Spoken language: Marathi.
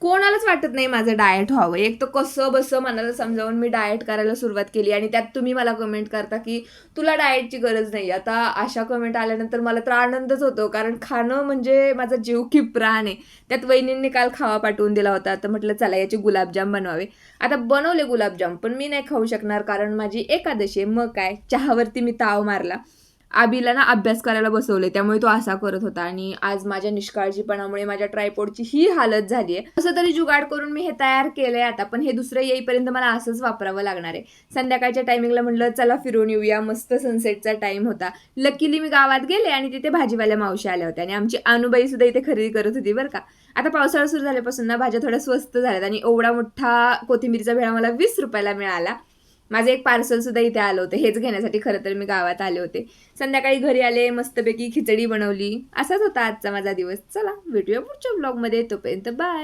कोणालाच वाटत नाही माझं डाएट व्हावं. एक तर कसं बसं मनाला समजावून मी डाएट करायला सुरुवात केली आणि त्यात तुम्ही मला कमेंट करता, की तुला डाएटची गरज नाही. आता अशा कमेंट आल्यानंतर मला तर आनंदच होतो. कारण खाणं म्हणजे माझा जीव की प्राण आहे. त्यात वहिनींनी काल खावा पाठवून दिला होता. तर म्हटलं चला याचे गुलाबजाम बनवावे. आता बनवले गुलाबजाम, पण मी नाही खाऊ शकणार कारण माझी एकादशी आहे. मग काय चहावरती मी ताव मारला. आबीला ना अभ्यास करायला बसवले, त्यामुळे तो असा करत होता आणि आज माझ्या निष्काळजीपणामुळे माझ्या ट्रायपॉडची ही हालत झाली आहे. कसं तरी जुगाड करून मी हे तयार केलंय आता, पण हे दुसरं येईपर्यंत मला असंच वापरावं लागणार आहे. संध्याकाळच्या टायमिंगला म्हटलं चला फिरून येऊया, मस्त सनसेटचा टाइम होता. लकीली मी गावात गेले आणि तिथे भाजीवाल्या मावशी आल्या होत्या आणि आमची अनुबाई सुद्धा इथे खरेदी करत होती बरं का. आता पावसाळा सुरू झाल्यापासून ना भाज्या थोड्या स्वस्त झाल्यात आणि एवढा मोठा कोथिंबीरचा भेळा मला 20 रुपयाला मिळाला. माझं एक पार्सल सुद्धा इथे आलं होतं. हेच घेण्यासाठी खरं तर मी गावात आले होते. संध्याकाळी घरी आले, मस्तपैकी खिचडी बनवली. असाच होता आजचा माझा दिवस. चला भेटूया पुढच्या ब्लॉगमध्ये. तोपर्यंत बाय.